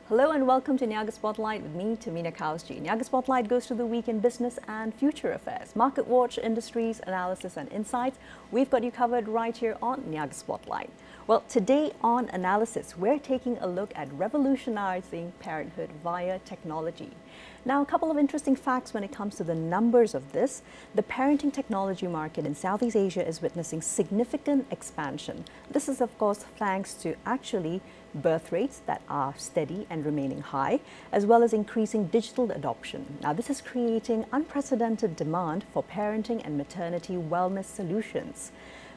Hello and welcome to Niaga Spotlight with me, Petrina Goh. Niaga Spotlight goes to the week in business and future affairs, market watch, industries, analysis and insights. We've got you covered right here on Niaga Spotlight. Well, today on Analysis, we're taking a look at revolutionizing parenthood via technology. Now, a couple of interesting facts when it comes to the numbers of this. The parenting technology market in Southeast Asia is witnessing significant expansion. This is, of course, thanks to actually birth rates that are steady and remaining high, as well as increasing digital adoption. Now, this is creating unprecedented demand for parenting and maternity wellness solutions.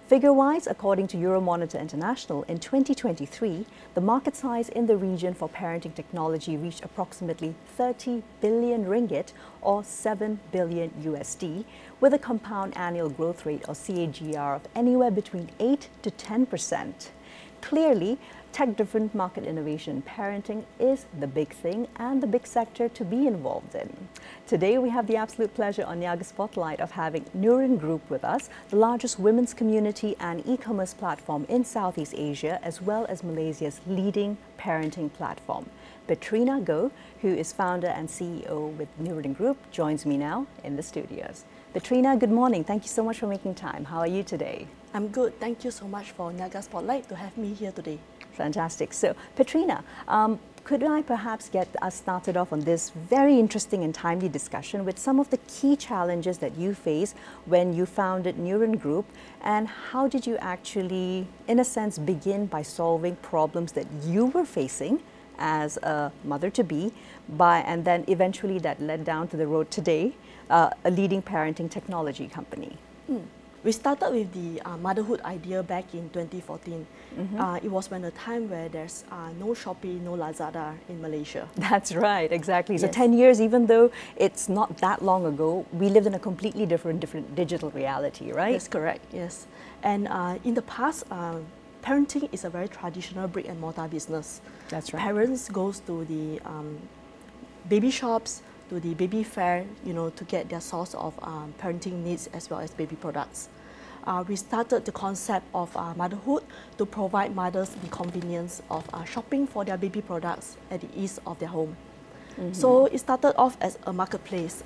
Figure-wise, according to Euromonitor International, in 2023, the market size in the region for parenting technology reached approximately 30 billion ringgit or 7 billion USD, with a compound annual growth rate or CAGR of anywhere between 8 to 10%. Clearly, tech-driven market innovation in parenting is the big thing and the big sector to be involved in. Today, we have the absolute pleasure on Niaga Spotlight of having Nuren Group with us, the largest women's community and e-commerce platform in Southeast Asia, as well as Malaysia's leading parenting platform. Petrina Goh, who is founder and CEO with Nuren Group, joins me now in the studios. Petrina, good morning. Thank you so much for making time. How are you today? I'm good. Thank you so much for Niaga Spotlight to have me here today. Fantastic. So, Petrina, could I perhaps get us started off on this very interesting and timely discussion with some of the key challenges that you faced when you founded Nuren Group, and how did you actually, in a sense, begin by solving problems that you were facing as a mother-to-be, and then eventually that led down to the road today, a leading parenting technology company? We started with the motherhood idea back in 2014. It was when a time where there's no Shopee, no Lazada in Malaysia. That's right, exactly. Yes. So 10 years, even though it's not that long ago, we lived in a completely different digital reality, right? That's correct, yes. And in the past, parenting is a very traditional brick and mortar business. That's right. Parents goes to the baby shops, to the baby fair, to get their source of parenting needs as well as baby products. We started the concept of motherhood to provide mothers the convenience of shopping for their baby products at the ease of their home. So it started off as a marketplace.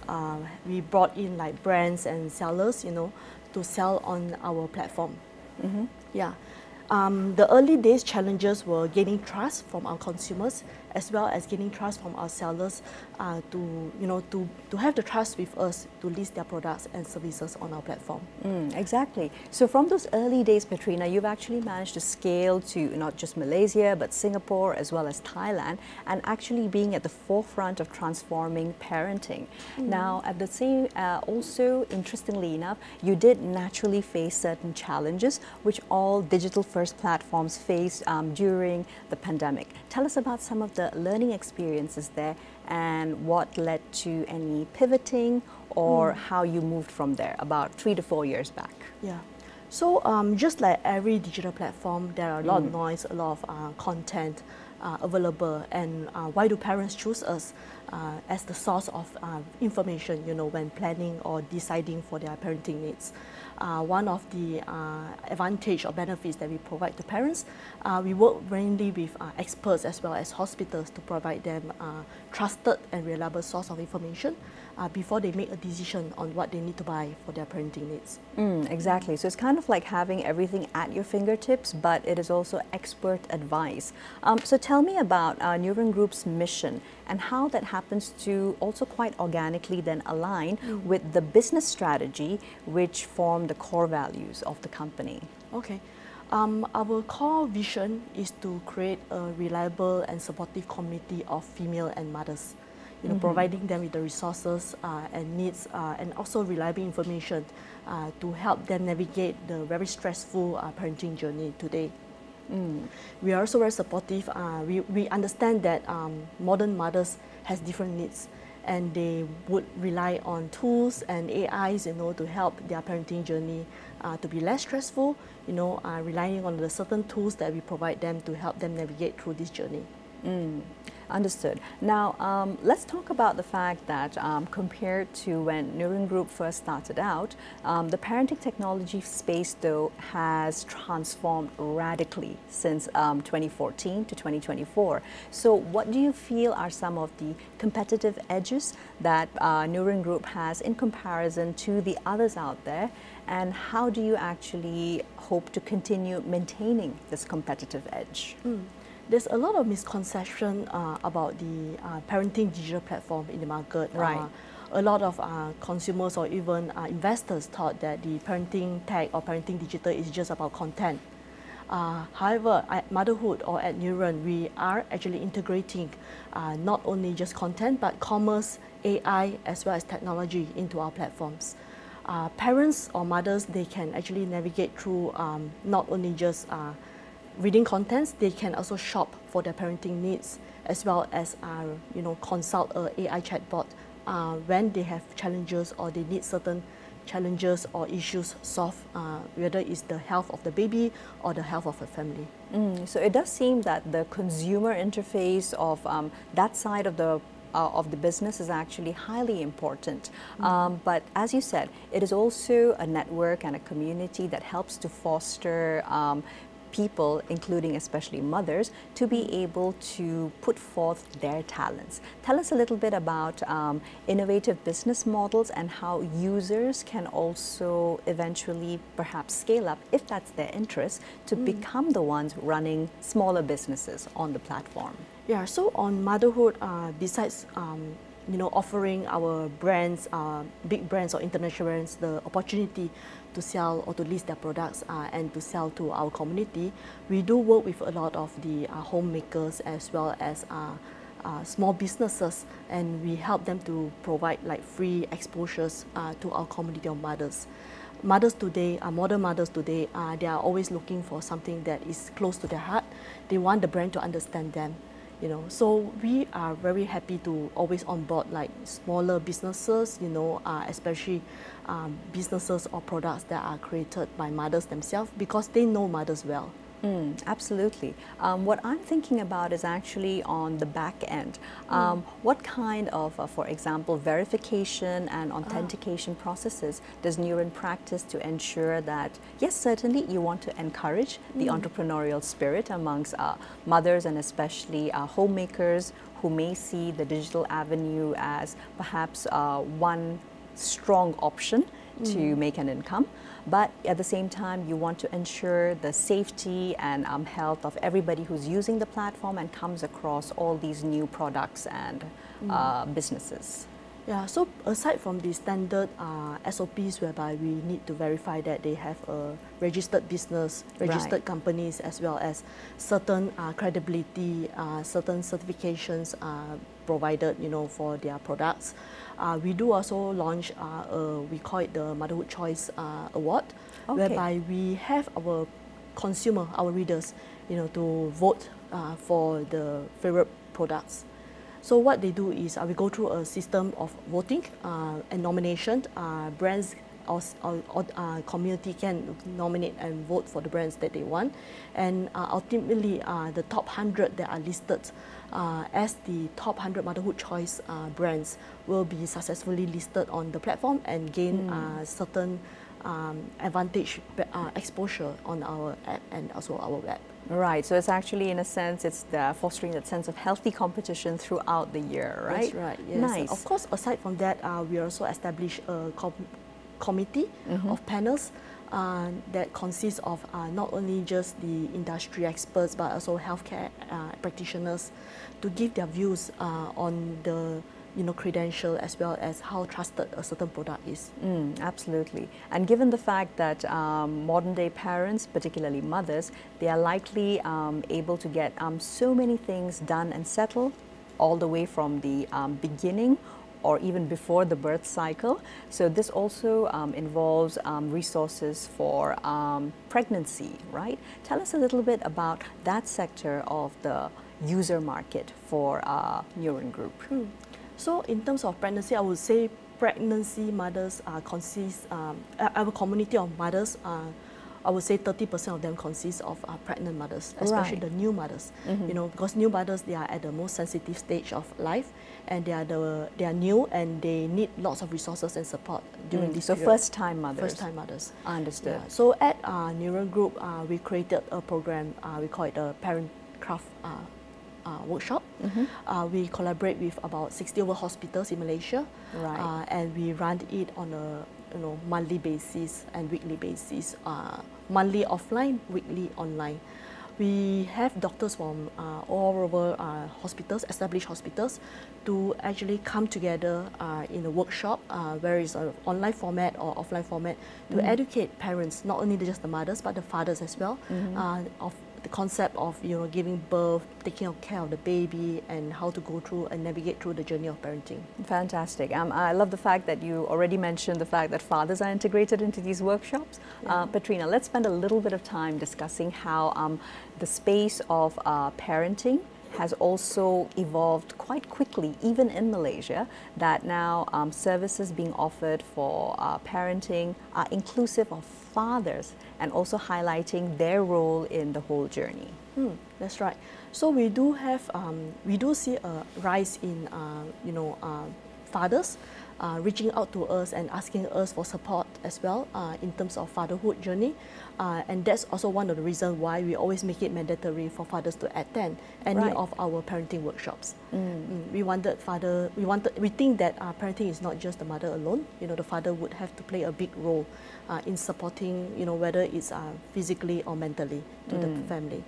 We brought in like brands and sellers, to sell on our platform. Yeah. The early days challenges were gaining trust from our consumers, as well as gaining trust from our sellers to have the trust with us to list their products and services on our platform. Exactly. So from those early days, Petrina, you've actually managed to scale to not just Malaysia, but Singapore as well as Thailand, and actually being at the forefront of transforming parenting. Now, at the same, also interestingly enough, you did naturally face certain challenges, which all digital-first platforms faced during the pandemic. Tell us about some of the learning experiences there and what led to any pivoting or how you moved from there about 3 to 4 years back. Yeah. So just like every digital platform, there are a lot of noise, a lot of content available, and why do parents choose us as the source of information, when planning or deciding for their parenting needs? One of the advantage or benefits that we provide to parents, we work mainly with experts as well as hospitals to provide them trusted and reliable source of information before they make a decision on what they need to buy for their parenting needs. Exactly. So it's kind of like having everything at your fingertips, but it is also expert advice. So tell me about Nuren Group's mission and how that happens to also quite organically then align with the business strategy which form the core values of the company. Okay. Our core vision is to create a reliable and supportive community of female and mothers, providing them with the resources and needs and also reliable information to help them navigate the very stressful parenting journey today. We are also very supportive. We understand that modern mothers has different needs, and they would rely on tools and AIs, to help their parenting journey to be less stressful, relying on the certain tools that we provide them to help them navigate through this journey. Understood. Now, let's talk about the fact that compared to when Nuren Group first started out, the parenting technology space, though, has transformed radically since 2014 to 2024. So what do you feel are some of the competitive edges that Nuren Group has in comparison to the others out there? And how do you actually hope to continue maintaining this competitive edge? There's a lot of misconception about the parenting digital platform in the market. Right. A lot of consumers or even investors thought that the parenting tech or parenting digital is just about content. However, at Motherhood or at Nuren, we are actually integrating not only just content, but commerce, AI, as well as technology into our platforms. Parents or mothers, they can actually navigate through not only just reading contents, they can also shop for their parenting needs, as well as consult a AI chatbot when they have challenges or they need certain challenges or issues solved, whether it's the health of the baby or the health of a family. So it does seem that the consumer interface of that side of the business is actually highly important. But as you said, it is also a network and a community that helps to foster people, including especially mothers, to be able to put forth their talents. Tell us a little bit about innovative business models and how users can also eventually perhaps scale up, if that's their interest, to become the ones running smaller businesses on the platform. Yeah, so on Motherhood, besides offering our brands, big brands or international brands, the opportunity to sell or to list their products and to sell to our community, we do work with a lot of the homemakers as well as small businesses, and we help them to provide like free exposures to our community of mothers. Mothers today, modern mothers today, they are always looking for something that is close to their heart. They want the brand to understand them. So we are very happy to always onboard like smaller businesses, especially businesses or products that are created by mothers themselves, because they know mothers well. Absolutely. What I'm thinking about is actually on the back end. What kind of, for example, verification and authentication processes does Nuren practice to ensure that, yes, certainly you want to encourage the entrepreneurial spirit amongst mothers and especially homemakers who may see the digital avenue as perhaps one strong option to make an income, but at the same time you want to ensure the safety and health of everybody who's using the platform and comes across all these new products and businesses. Yeah, so aside from the standard SOPs whereby we need to verify that they have a registered business, registered companies, as well as certain credibility, certain certifications provided, for their products. We do also launch, we call it the Motherhood Choice Award, whereby we have our consumer, our readers, to vote for the favorite products. So what they do is we go through a system of voting and nomination. Brands or community can nominate and vote for the brands that they want. And ultimately, the top 100 that are listed as the top 100 Motherhood Choice brands will be successfully listed on the platform and gain certain advantage exposure on our app and also our web. Right, so it's actually, in a sense, it's fostering that sense of healthy competition throughout the year, right? That's right, yes. Nice. Of course, aside from that, we also established a committee of panels that consists of not only just the industry experts, but also healthcare practitioners to give their views on the credential as well as how trusted a certain product is. Absolutely. And given the fact that modern day parents, particularly mothers, they are likely able to get so many things done and settled all the way from the beginning or even before the birth cycle. So this also involves resources for pregnancy, right? Tell us a little bit about that sector of the user market for Nuren Group. So in terms of pregnancy, I would say pregnancy mothers consist, our community of mothers I would say 30% of them consist of pregnant mothers, especially the new mothers. You know, because new mothers, they are at the most sensitive stage of life, and they are new and they need lots of resources and support during this period. So first-time mothers. First-time mothers. Understood. Yeah. So at Nuren Group, we created a program. We call it a parent craft workshop. We collaborate with about 60 over hospitals in Malaysia, and we run it on a monthly basis and weekly basis. Monthly offline, weekly online. We have doctors from all over hospitals, established hospitals, to actually come together in a workshop, where it's an online format or offline format, to educate parents, not only just the mothers but the fathers as well, of the concept of giving birth, taking care of the baby, and how to go through and navigate through the journey of parenting. Fantastic. I love the fact that you already mentioned the fact that fathers are integrated into these workshops. Petrina, let's spend a little bit of time discussing how the space of parenting has also evolved quite quickly, even in Malaysia, that now services being offered for parenting are inclusive of fathers and also highlighting their role in the whole journey. That's right. So we do see a rise in fathers reaching out to us and asking us for support as well in terms of fatherhood journey, and that's also one of the reasons why we always make it mandatory for fathers to attend any of our parenting workshops. We think that parenting is not just the mother alone. The father would have to play a big role in supporting, whether it's physically or mentally to the family.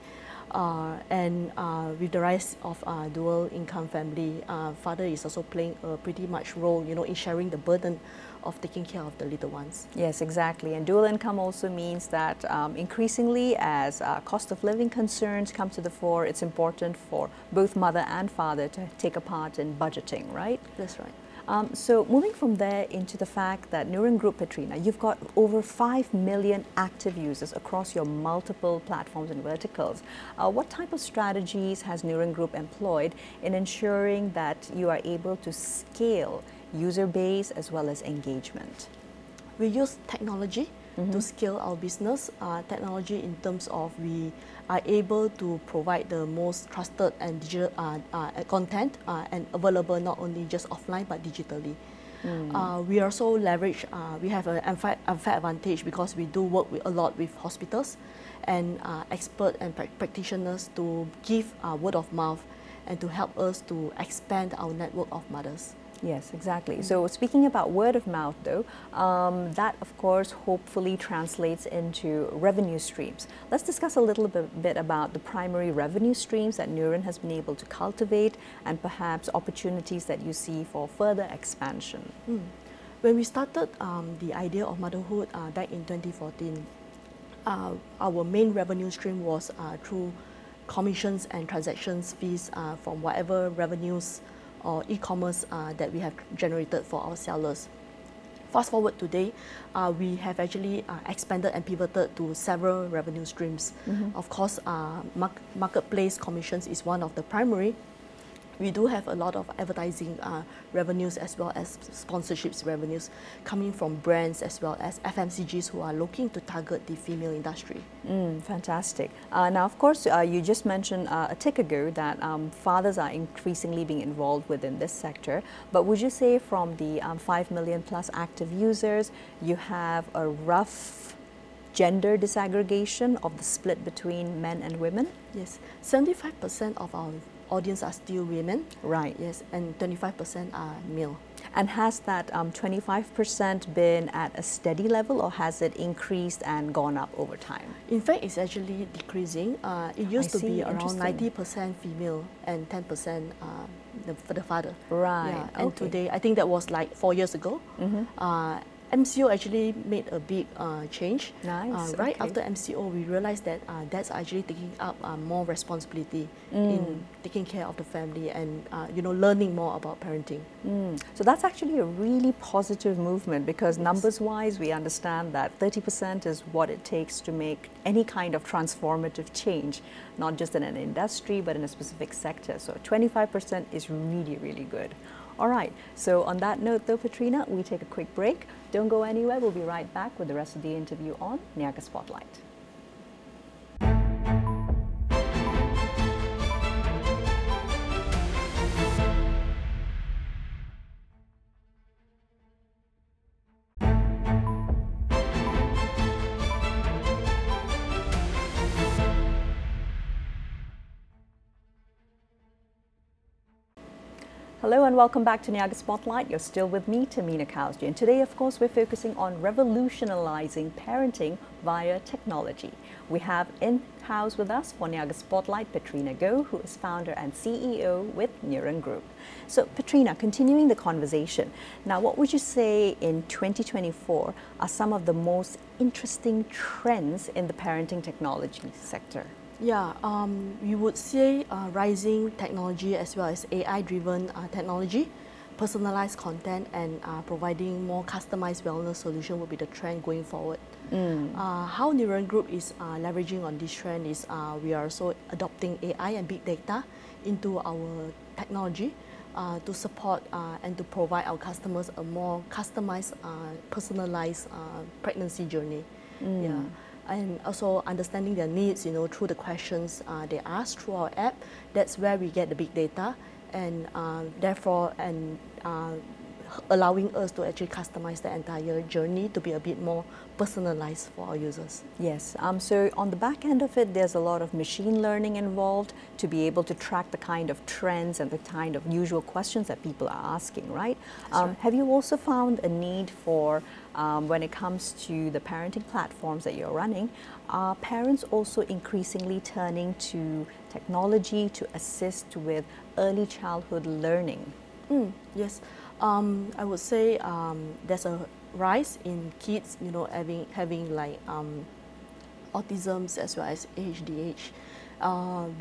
And with the rise of dual income family, father is also playing a pretty much role, in sharing the burden of taking care of the little ones. Yes, exactly. And dual income also means that increasingly, as cost of living concerns come to the fore, it's important for both mother and father to take a part in budgeting, right? That's right. So moving from there into the fact that Nuren Group, Petrina, you've got over 5 million active users across your multiple platforms and verticals. What type of strategies has Nuren Group employed in ensuring that you are able to scale user base as well as engagement? We use technology to scale our business. Technology in terms of we are able to provide the most trusted and digital content and available not only just offline but digitally. We also leverage, we have an unfair advantage because we do work a lot with hospitals and experts and practitioners to give word of mouth and to help us to expand our network of mothers. Yes, exactly. So speaking about word of mouth though, that of course hopefully translates into revenue streams. Let's discuss a little bit about the primary revenue streams that Nuren has been able to cultivate and perhaps opportunities that you see for further expansion. When we started the idea of motherhood back in 2014, our main revenue stream was through commissions and transactions fees from whatever revenues or e-commerce that we have generated for our sellers. Fast forward today, we have actually expanded and pivoted to several revenue streams. Of course, marketplace commissions is one of the primary. We do have a lot of advertising revenues as well as sponsorships revenues coming from brands as well as FMCGs who are looking to target the female industry. Fantastic. Now, of course, you just mentioned a tick ago that fathers are increasingly being involved within this sector. But would you say from the 5 million plus active users, you have a rough gender disaggregation of the split between men and women? Yes, 75% of our audience are still women. Right. Yes, and 25% are male. And has that 25% been at a steady level, or has it increased and gone up over time? In fact, it's actually decreasing. It used to be around 90% female and 10% for the father. Right. Yeah. And today, I think that was like 4 years ago. MCO actually made a big change. Nice. Right after MCO, we realized that that's actually taking up more responsibility in taking care of the family and learning more about parenting. So that's actually a really positive movement because numbers-wise, we understand that 30% is what it takes to make any kind of transformative change, not just in an industry but in a specific sector. So 25% is really, really good. All right, so on that note though, Petrina, we take a quick break. Don't go anywhere, we'll be right back with the rest of the interview on Niaga Spotlight. Hello and welcome back to Niaga Spotlight. You're still with me, Tamina Kausji. And today, of course, we're focusing on revolutionizing parenting via technology. We have in-house with us for Niaga Spotlight, Petrina Goh, who is founder and CEO with Nuren Group. So, Petrina, continuing the conversation. Now, what would you say in 2024 are some of the most interesting trends in the parenting technology sector? Yeah, we would say rising technology as well as AI-driven technology, personalized content, and providing more customized wellness solution will be the trend going forward. How Nuren Group is leveraging on this trend is we are also adopting AI and big data into our technology to support and to provide our customers a more customized, personalized pregnancy journey. Yeah. And also understanding their needs, through the questions they ask through our app. That's where we get the big data, and therefore, allowing us to actually customize the entire journey to be a bit more personalized for our users. Yes, so on the back end of it, there's a lot of machine learning involved to be able to track the kind of trends and the kind of usual questions that people are asking, right? Right. Have you also found a need for, when it comes to the parenting platforms that you're running, are parents also increasingly turning to technology to assist with early childhood learning? Yes, I would say there's a rise in kids, having like autisms as well as ADHD.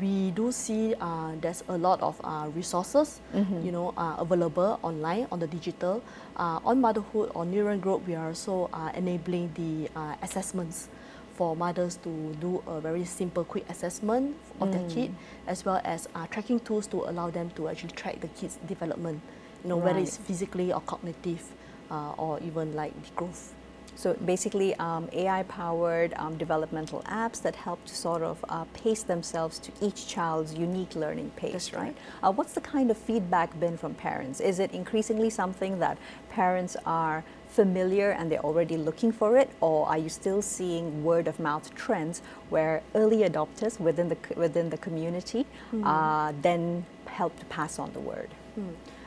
We do see there's a lot of resources, available online on the digital. On motherhood or Nuren Group, we are also enabling the assessments for mothers to do a very simple, quick assessment of their kid, as well as tracking tools to allow them to actually track the kid's development, whether it's physically or cognitive, or even like the growth. So basically AI-powered developmental apps that help to sort of pace themselves to each child's unique learning pace. That's right? What's the kind of feedback been from parents? Is it increasingly something that parents are familiar and they're already looking for it, or are you still seeing word-of-mouth trends where early adopters within the community then help to pass on the word?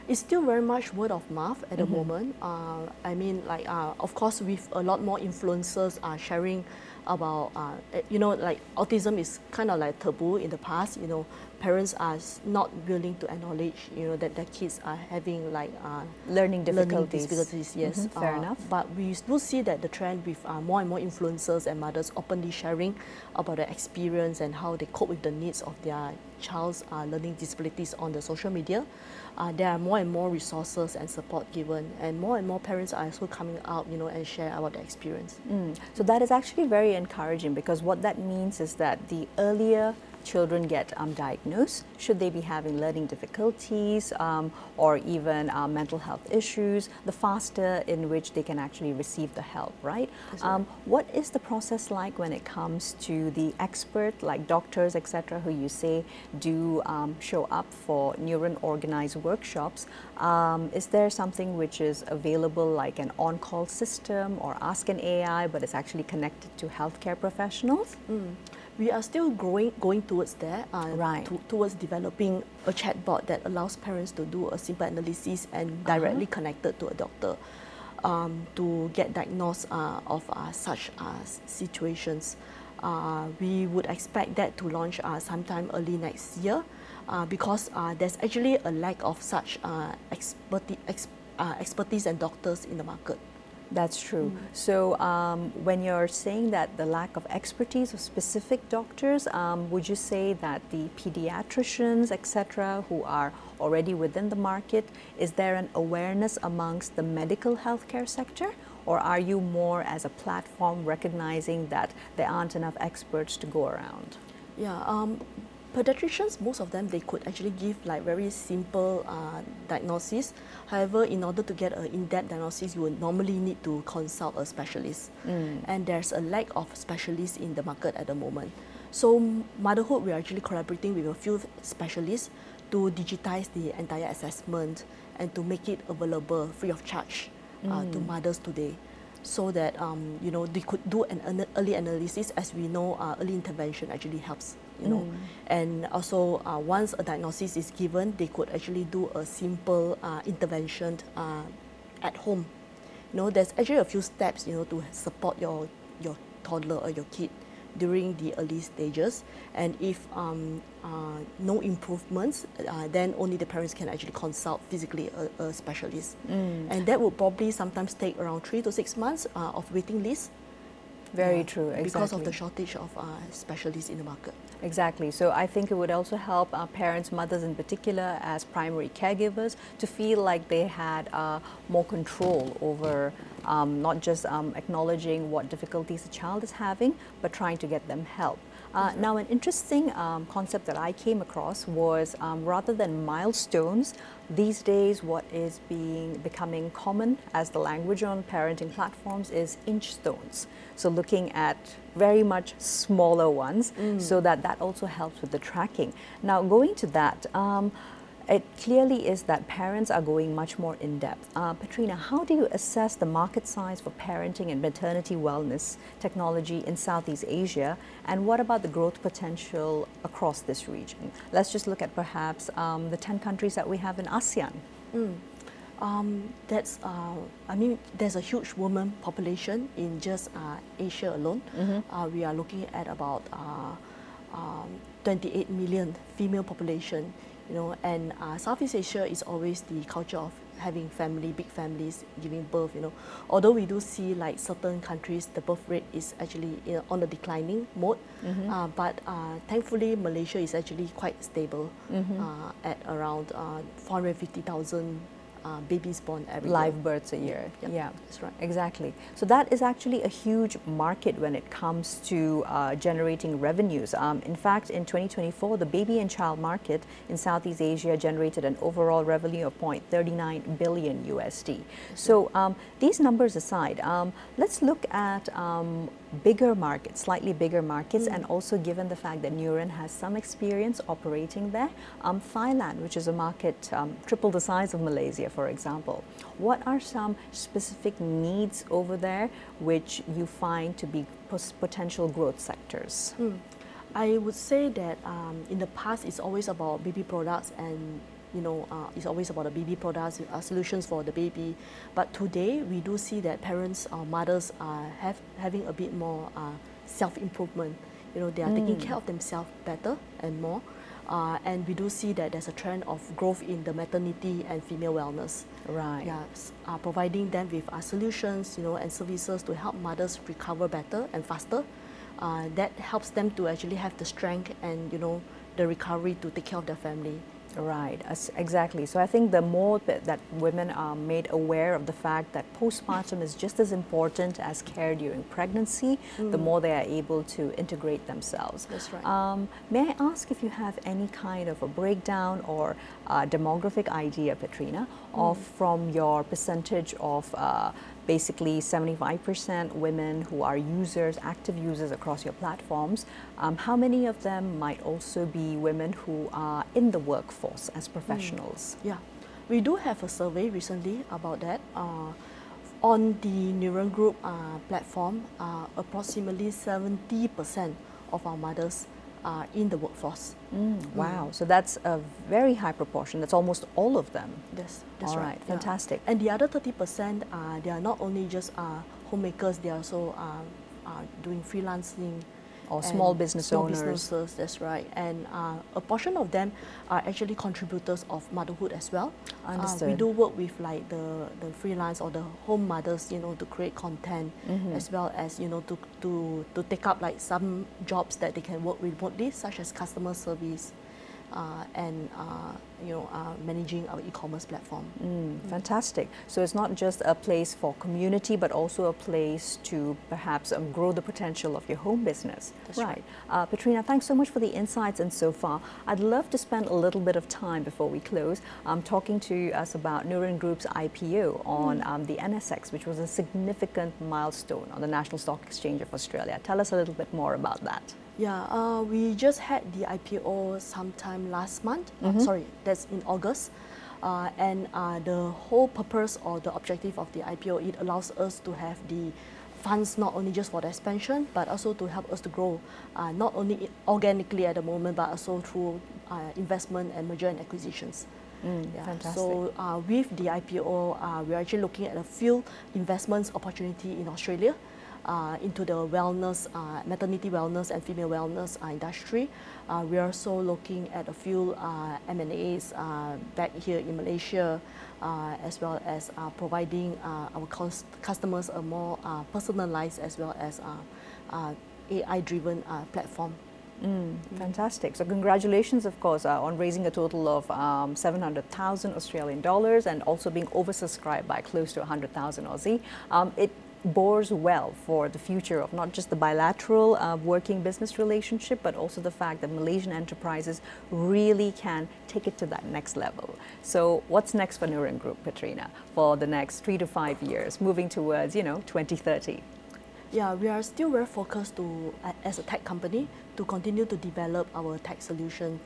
It's still very much word of mouth at the moment. I mean, like, of course, with a lot more influencers sharing about, like autism is kind of like taboo in the past. Parents are not willing to acknowledge, that their kids are having like learning difficulties. Yes, fair enough. But we do see that the trend with more and more influencers and mothers openly sharing about their experience and how they cope with the needs of their child's learning disabilities on the social media. There are more and more resources and support given, and more parents are also coming out, and share about their experience. So that is actually very encouraging, because what that means is that the earlier children get diagnosed, should they be having learning difficulties or even mental health issues, the faster in which they can actually receive the help, right? Right. What is the process like when it comes to the expert, like doctors, etc., who you say do show up for Nuren organized workshops? Is there something which is available, like an on-call system or Ask an AI, but it's actually connected to healthcare professionals? We are still going towards that, towards developing a chatbot that allows parents to do a simple analysis and directly connected to a doctor to get diagnosed of such situations. We would expect that to launch sometime early next year, because there's actually a lack of such expertise and doctors in the market. That's true. So when you're saying that the lack of expertise of specific doctors, would you say that the pediatricians, etc., who are already within the market, is there an awareness amongst the medical healthcare sector? Or are you more as a platform recognizing that there aren't enough experts to go around? Yeah, Pediatricians, most of them, they could actually give like very simple diagnosis. However, in order to get an in-depth diagnosis, you would normally need to consult a specialist. And there's a lack of specialists in the market at the moment. So Motherhood, we're actually collaborating with a few specialists to digitize the entire assessment and to make it available free of charge to mothers today, so that you know, they could do an early analysis. As we know, early intervention actually helps, you know, and also once a diagnosis is given, they could actually do a simple intervention at home. You know, there's actually a few steps, you know, to support your toddler or your kid during the early stages, and if no improvements, then only the parents can actually consult physically a specialist, and that will probably sometimes take around 3 to 6 months of waiting list. Very true, exactly. Because of the shortage of specialists in the market. Exactly. So I think it would also help parents, mothers in particular, as primary caregivers, to feel like they had more control over not just acknowledging what difficulties the child is having, but trying to get them help. Now, an interesting concept that I came across was rather than milestones, these days what is becoming common as the language on parenting platforms is Inchstones. So looking at very much smaller ones, so that also helps with the tracking. Now, going to that, it clearly is that parents are going much more in-depth. Petrina, how do you assess the market size for parenting and maternity wellness technology in Southeast Asia, and what about the growth potential across this region? Let's just look at perhaps the 10 countries that we have in ASEAN. I mean, there's a huge women population in just Asia alone. We are looking at about 28 million female population. You know, and Southeast Asia is always the culture of having family, big families, giving birth, you know. Although we do see like certain countries, the birth rate is actually on a declining mode, but thankfully Malaysia is actually quite stable at around 450,000 babies born every live year. births a year. Yeah, that's right. Exactly. So that is actually a huge market when it comes to generating revenues. In fact, in 2024, the baby and child market in Southeast Asia generated an overall revenue of 0.39 billion USD. So these numbers aside, let's look at bigger markets, slightly bigger markets, and also given the fact that Nuren has some experience operating there, Thailand, which is a market triple the size of Malaysia, for example. What are some specific needs over there which you find to be potential growth sectors? I would say that in the past it's always about baby products, and you know, it's always about the baby products, solutions for the baby. But today we do see that parents or mothers are having a bit more self-improvement. You know, they are taking care of themselves better and more. And we do see that there's a trend of growth in the maternity and female wellness. Right. Yes, providing them with solutions, you know, and services to help mothers recover better and faster. That helps them to actually have the strength and, you know, the recovery to take care of their family. Right, exactly. So I think the more that women are made aware of the fact that postpartum is just as important as care during pregnancy, the more they are able to integrate themselves. That's right. May I ask if you have any kind of a breakdown or demographic idea, Petrina, of from your percentage of basically 75% women who are users, active users across your platforms, how many of them might also be women who are in the workforce as professionals? Yeah, we do have a survey recently about that. On the Nuren Group platform, approximately 70% of our mothers are in the workforce. Wow, so that's a very high proportion. That's almost all of them. Yes, that's all right. Right, fantastic. Yeah. And the other 30%, they are not only just homemakers, they are also doing freelancing. Or small business owners. Businesses, that's right. And a portion of them are actually contributors of motherhood as well. Understood. We do work with like the freelance or the home mothers, you know, to create content, as well as, you know, to take up like some jobs that they can work remotely, such as customer service and managing our e-commerce platform. Fantastic. So it's not just a place for community, but also a place to perhaps grow the potential of your home business. That's right. Petrina, thanks so much for the insights and so far. I'd love to spend a little bit of time before we close talking to us about Nuren Group's IPO on the NSX, which was a significant milestone on the National Stock Exchange of Australia. Tell us a little bit more about that. Yeah, we just had the IPO sometime last month. Sorry, that's in August. And the whole purpose or the objective of the IPO, it allows us to have the funds not only just for the expansion, but also to help us to grow, not only organically at the moment, but also through investment and merger and acquisitions. Fantastic. So with the IPO, we're actually looking at a few investments opportunity in Australia into the wellness, maternity wellness and female wellness industry. We're also looking at a few M&As back here in Malaysia, as well as providing our customers a more personalized as well as AI-driven platform. Fantastic. So congratulations, of course, on raising a total of 700,000 Australian dollars and also being oversubscribed by close to 100,000 Aussie. It bores well for the future of not just the bilateral working business relationship, but also the fact that Malaysian enterprises really can take it to that next level. So what's next for Nuren Group, Petrina, for the next 3 to 5 years, moving towards, 2030? Yeah, we are still very focused to, as a tech company, to continue to develop our tech solution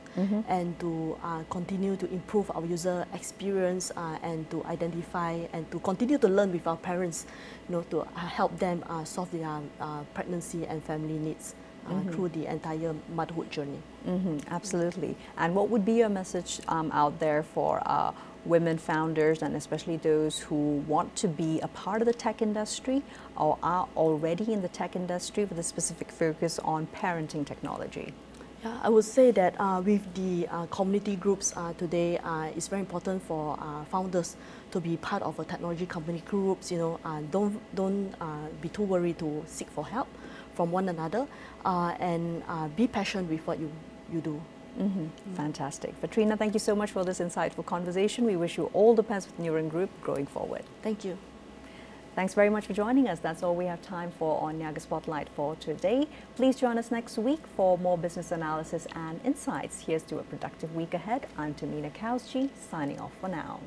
and to continue to improve our user experience and to identify and to continue to learn with our parents, to help them solve their pregnancy and family needs through the entire motherhood journey. Absolutely. And what would be your message out there for women founders, and especially those who want to be a part of the tech industry or are already in the tech industry with a specific focus on parenting technology? Yeah, I would say that with the community groups today, it's very important for founders to be part of a technology company groups. Don't be too worried to seek for help from one another, and be passionate with what you do. Fantastic. Petrina, thank you so much for this insightful conversation. We wish you all the best with Nuren Group going forward. Thank you. Thanks very much for joining us. That's all we have time for on Niaga Spotlight for today. Please join us next week for more business analysis and insights. Here's to a productive week ahead. I'm Tamina Kausji, signing off for now.